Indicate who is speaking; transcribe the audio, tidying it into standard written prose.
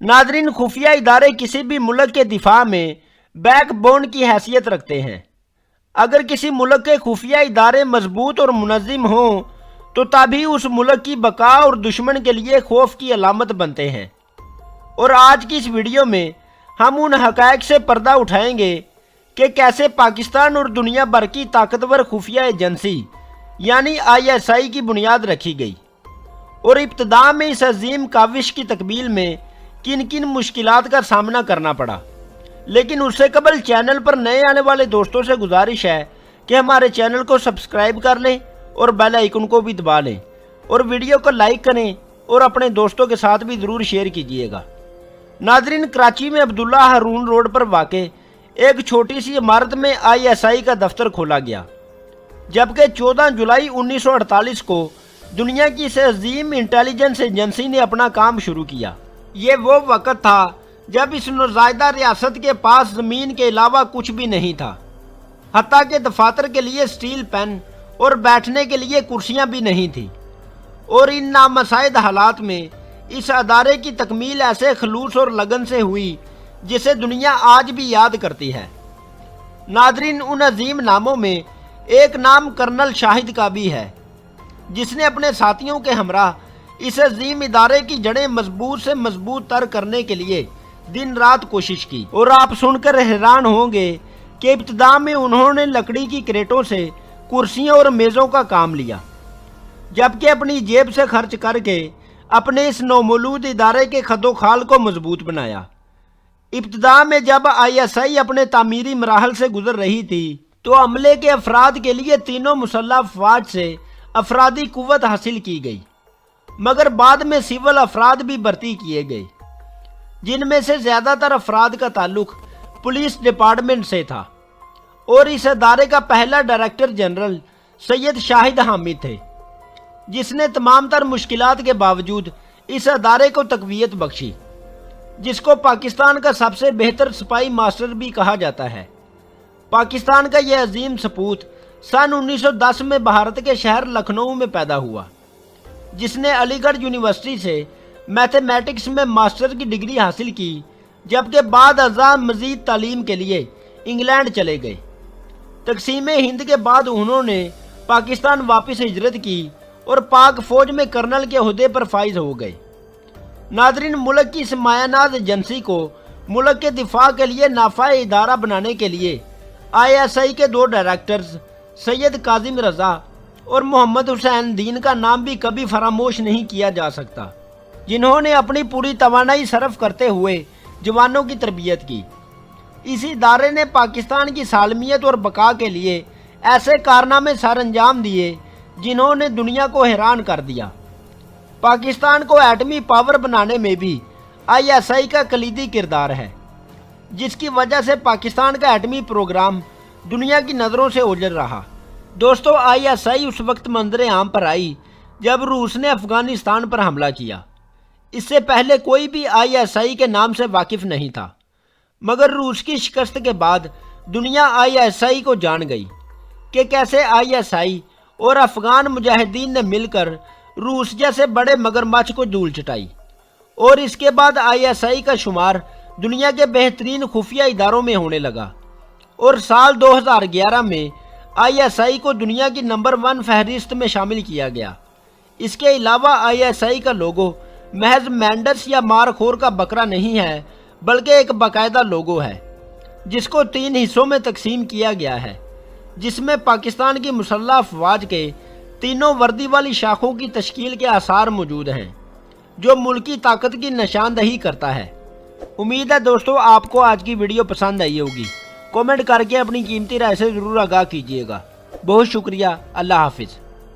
Speaker 1: Nadreen, खुफिया इदारे किसी भी मुल्क के दिफा में बैक बोन की हैसियत रखते हैं। अगर किसी मुल्क के खुफिया इदारे मजबूत और मुनज़्ज़म हों तो तभी उस मुल्क की बका और दुश्मन के लिए खौफ की अलामत बनते हैं। और आज की इस वीडियो में हम उन हक़ाइक़ से पर्दा उठाएंगे कि कैसे पाकिस्तान और दुनिया भर की ताकतवर खुफिया एजेंसी यानी ISI की बुनियाद रखी गई और इब्तिदा में इस अजीम काविश की तकमील में किन किन मुश्किलात का सामना करना पड़ा। लेकिन उससे कबल चैनल पर नए आने वाले दोस्तों से गुजारिश है कि हमारे चैनल को सब्सक्राइब कर लें और बेल आइकन को भी दबा लें और वीडियो को लाइक करें और अपने दोस्तों के साथ भी ज़रूर शेयर कीजिएगा। नादरीन, कराची में अब्दुल्ला हारून रोड पर वाक़े एक छोटी सी इमारत में ISI का दफ्तर खोला गया, जबकि 14 जुलाई 1948 को दुनिया की इस अजीम इंटेलिजेंस एजेंसी ने अपना काम शुरू किया। ये वो वक़्त था जब इस नुज़ायदा रियासत के पास ज़मीन के अलावा कुछ भी नहीं था, हत्ता के दफातर के लिए स्टील पेन और बैठने के लिए कुर्सियां भी नहीं थी। और इन नामसाइद हालात में इस अदारे की तकमील ऐसे खलूस और लगन से हुई जिसे दुनिया आज भी याद करती है। नादरीन, उन अजीम नामों में एक नाम कर्नल शाहिद का भी है, जिसने अपने साथियों के हमरा इस अजीम इदारे की जड़ें मजबूत से मजबूत तर करने के लिए दिन रात कोशिश की। और आप सुनकर हैरान होंगे कि इब्तिदा में उन्होंने लकड़ी की क्रेटों से कुर्सियों और मेज़ों का काम लिया, जबकि अपनी जेब से खर्च करके अपने इस नौमौलूद इदारे के खदोखाल को मजबूत बनाया। इब्तिदा में जब ISI अपने तामीरी मराहल से गुजर रही थी तो अमले के अफराद के लिए तीनों मुसल्लह अफवाज से अफरादी कुव्वत हासिल की गई, मगर बाद में सिविल अफराद भी भर्ती किए गए, जिनमें से ज़्यादातर अफराद का ताल्लुक पुलिस डिपार्टमेंट से था। और इस अदारे का पहला डायरेक्टर जनरल सैयद शाहिद हामिद थे, जिसने तमाम तर मुश्किलात के बावजूद इस अदारे को तकवीयत बख्शी, जिसको पाकिस्तान का सबसे बेहतर सिपाही मास्टर भी कहा जाता है। पाकिस्तान का यह अजीम सपूत सन 1910 में भारत के शहर लखनऊ में पैदा हुआ, जिसने अलीगढ़ यूनिवर्सिटी से मैथमेटिक्स में मास्टर की डिग्री हासिल की, जबकि बाद अज़ा मज़ीद तालीम के लिए इंग्लैंड चले गए। तकसीम हिंद के बाद उन्होंने पाकिस्तान वापस हिजरत की और पाक फ़ौज में कर्नल के ओहदे पर फाइज हो गए। नादरीन, मुल्क की इस मायानाज़ एजेंसी को मुल्क के दिफा के लिए नाफा इदारा बनाने के लिए ISI के दो डायरेक्टर्स सैयद काजिम रज़ा और मोहम्मद हुसैन दीन का नाम भी कभी फरामोश नहीं किया जा सकता, जिन्होंने अपनी पूरी तवानाई सर्फ करते हुए जवानों की तरबियत की। इस इदारे ने पाकिस्तान की सालमियत और बका के लिए ऐसे कारनामे सर अंजाम दिए जिन्होंने दुनिया को हैरान कर दिया। पाकिस्तान को एटमी पावर बनाने में भी ISI का कलीदी किरदार है, जिसकी वजह से पाकिस्तान का एटमी प्रोग्राम दुनिया की नज़रों से ओझल रहा। दोस्तों, ISI उस वक्त मंजर आम पर आई जब रूस ने अफगानिस्तान पर हमला किया। इससे पहले कोई भी ISI के नाम से वाकिफ नहीं था, मगर रूस की शिकस्त के बाद दुनिया ISI को जान गई कि कैसे ISI और अफगान मुजाहिदीन ने मिलकर रूस जैसे बड़े मगरमच्छ को धूल चटाई। और इसके बाद ISI का शुमार दुनिया के बेहतरीन खुफिया इदारों में होने लगा और साल 2011 में ISI को दुनिया की नंबर 1 फहरिस्त में शामिल किया गया। इसके अलावा ISI का लोगो महज मैंडर्स या मारखोर का बकरा नहीं है, बल्कि एक बाकायदा लोगो है, जिसको 3 हिस्सों में तकसीम किया गया है, जिसमें पाकिस्तान की मुसल्लह अफवाज के तीनों वर्दी वाली शाखों की तश्कील के आसार मौजूद हैं, जो मुल्की ताकत की निशानदही करता है। उम्मीद है दोस्तों आपको आज की वीडियो पसंद आई होगी। कमेंट करके अपनी कीमती राय से ज़रूर आगाह कीजिएगा। बहुत शुक्रिया। अल्लाह हाफिज़।